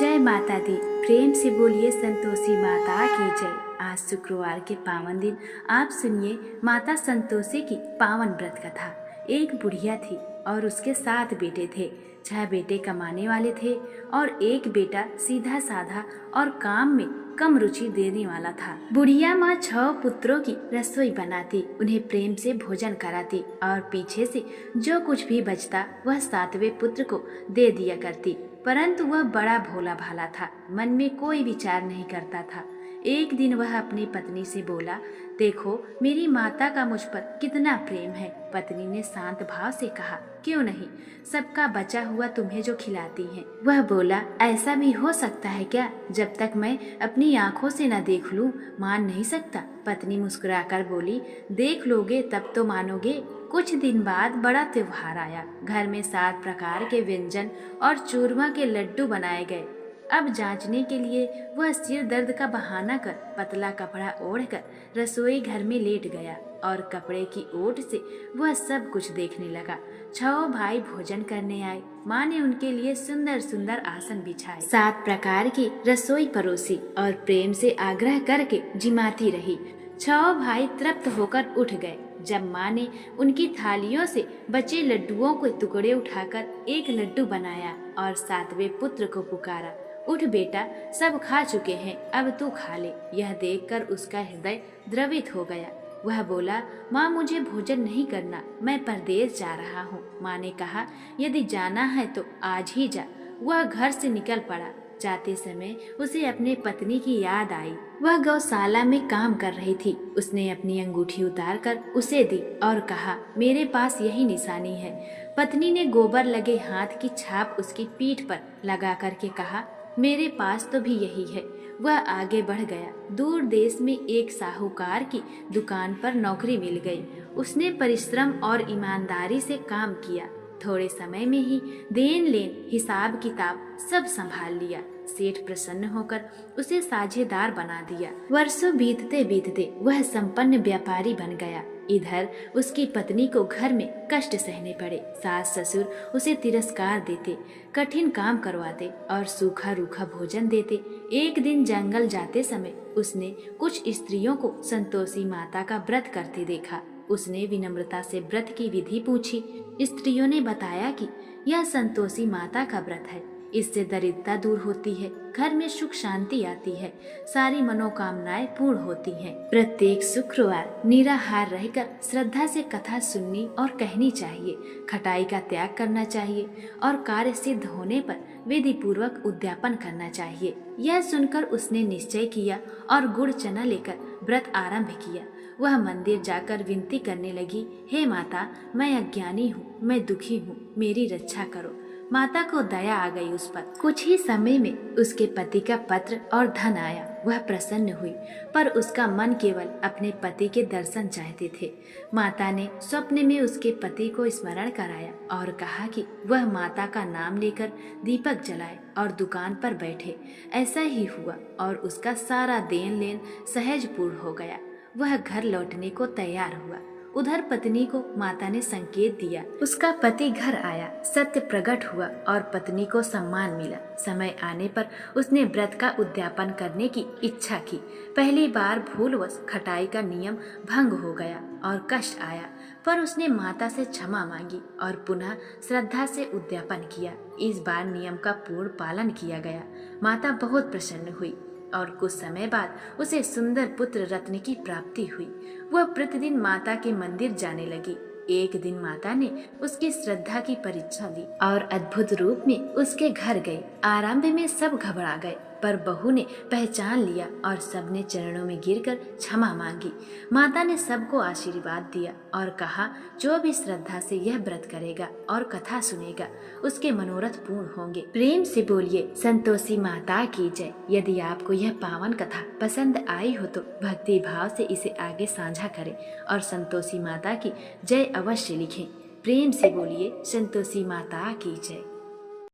जय माता दी। प्रेम से बोलिए संतोषी माता की जय। आज शुक्रवार के पावन दिन आप सुनिए माता संतोषी की पावन व्रत कथा। एक बुढ़िया थी और उसके 7 बेटे थे। 6 बेटे कमाने वाले थे और एक बेटा सीधा साधा और काम में कम रुचि देने वाला था। बुढ़िया माँ 6 पुत्रों की रसोई बनाती, उन्हें प्रेम से भोजन कराती और पीछे से जो कुछ भी बचता वह 7वें पुत्र को दे दिया करती। परंतु वह बड़ा भोला भाला था, मन में कोई विचार नहीं करता था। एक दिन वह अपनी पत्नी से बोला, देखो मेरी माता का मुझ पर कितना प्रेम है। पत्नी ने शांत भाव से कहा, क्यों नहीं, सबका बचा हुआ तुम्हें जो खिलाती है। वह बोला, ऐसा भी हो सकता है क्या? जब तक मैं अपनी आंखों से न देख लूं, मान नहीं सकता। पत्नी मुस्कुराकर बोली, देख लोगे तब तो मानोगे। कुछ दिन बाद बड़ा त्योहार आया। घर में 7 प्रकार के व्यंजन और चूरमा के लड्डू बनाए गए। अब जांचने के लिए वह सिर दर्द का बहाना कर पतला कपड़ा ओढ़कर रसोई घर में लेट गया और कपड़े की ओट से वह सब कुछ देखने लगा। 6 भाई भोजन करने आए। माँ ने उनके लिए सुंदर सुंदर आसन बिछाए, 7 प्रकार की रसोई परोसी और प्रेम से आग्रह करके जिमाती रही। 6 भाई तृप्त होकर उठ गए। जब माँ ने उनकी थालियों से बचे लड्डुओं के टुकड़े उठाकर एक लड्डू बनाया और 7वें पुत्र को पुकारा, उठ बेटा, सब खा चुके हैं, अब तू खा ले। यह देखकर उसका हृदय द्रवित हो गया। वह बोला, माँ मुझे भोजन नहीं करना, मैं परदेश जा रहा हूँ। माँ ने कहा, यदि जाना है तो आज ही जा। वह घर से निकल पड़ा। जाते समय उसे अपने पत्नी की याद आई। वह गौशाला में काम कर रही थी। उसने अपनी अंगूठी उतारकर उसे दी और कहा, मेरे पास यही निशानी है। पत्नी ने गोबर लगे हाथ की छाप उसकी पीठ पर लगा करके कहा, मेरे पास तो भी यही है। वह आगे बढ़ गया। दूर देश में एक साहूकार की दुकान पर नौकरी मिल गई। उसने परिश्रम और ईमानदारी से काम किया। थोड़े समय में ही देन लेन हिसाब किताब सब संभाल लिया। सेठ प्रसन्न होकर उसे साझेदार बना दिया। वर्षों बीतते बीतते वह संपन्न व्यापारी बन गया। इधर उसकी पत्नी को घर में कष्ट सहने पड़े। सास ससुर उसे तिरस्कार देते, कठिन काम करवाते और सूखा रूखा भोजन देते। एक दिन जंगल जाते समय उसने कुछ स्त्रियों को संतोषी माता का व्रत करते देखा। उसने विनम्रता से व्रत की विधि पूछी। स्त्रियों ने बताया कि यह संतोषी माता का व्रत है, इससे दरिद्रता दूर होती है, घर में सुख शांति आती है, सारी मनोकामनाएं पूर्ण होती हैं। प्रत्येक शुक्रवार निराहार रहकर श्रद्धा से कथा सुननी और कहनी चाहिए। खटाई का त्याग करना चाहिए और कार्य सिद्ध होने पर विधि पूर्वक उद्यापन करना चाहिए। यह सुनकर उसने निश्चय किया और गुड़ चना लेकर व्रत आरंभ किया। वह मंदिर जाकर विनती करने लगी, हे माता, मैं अज्ञानी हूँ, मैं दुखी हूँ, मेरी रक्षा करो। माता को दया आ गई उस पर। कुछ ही समय में उसके पति का पत्र और धन आया। वह प्रसन्न हुई, पर उसका मन केवल अपने पति के दर्शन चाहते थे। माता ने स्वप्न में उसके पति को स्मरण कराया और कहा कि वह माता का नाम लेकर दीपक जलाए और दुकान पर बैठे। ऐसा ही हुआ और उसका सारा देन लेन सहज पूर्ण हो गया। वह घर लौटने को तैयार हुआ। उधर पत्नी को माता ने संकेत दिया। उसका पति घर आया, सत्य प्रकट हुआ और पत्नी को सम्मान मिला। समय आने पर उसने व्रत का उद्यापन करने की इच्छा की। पहली बार भूलवश खटाई का नियम भंग हो गया और कष्ट आया, पर उसने माता से क्षमा मांगी और पुनः श्रद्धा से उद्यापन किया। इस बार नियम का पूर्ण पालन किया गया। माता बहुत प्रसन्न हुई और कुछ समय बाद उसे सुंदर पुत्र रत्न की प्राप्ति हुई। वह प्रतिदिन माता के मंदिर जाने लगी। एक दिन माता ने उसकी श्रद्धा की परीक्षा ली और अद्भुत रूप में उसके घर गई। आरंभ में सब घबरा गए, पर बहू ने पहचान लिया और सबने चरणों में गिरकर क्षमा मांगी। माता ने सबको आशीर्वाद दिया और कहा, जो भी श्रद्धा से यह व्रत करेगा और कथा सुनेगा, उसके मनोरथ पूर्ण होंगे। प्रेम से बोलिए संतोषी माता की जय। यदि आपको यह पावन कथा पसंद आई हो तो भक्ति भाव से इसे आगे साझा करें और संतोषी माता की जय अवश्य लिखें। प्रेम से बोलिए संतोषी माता की जय।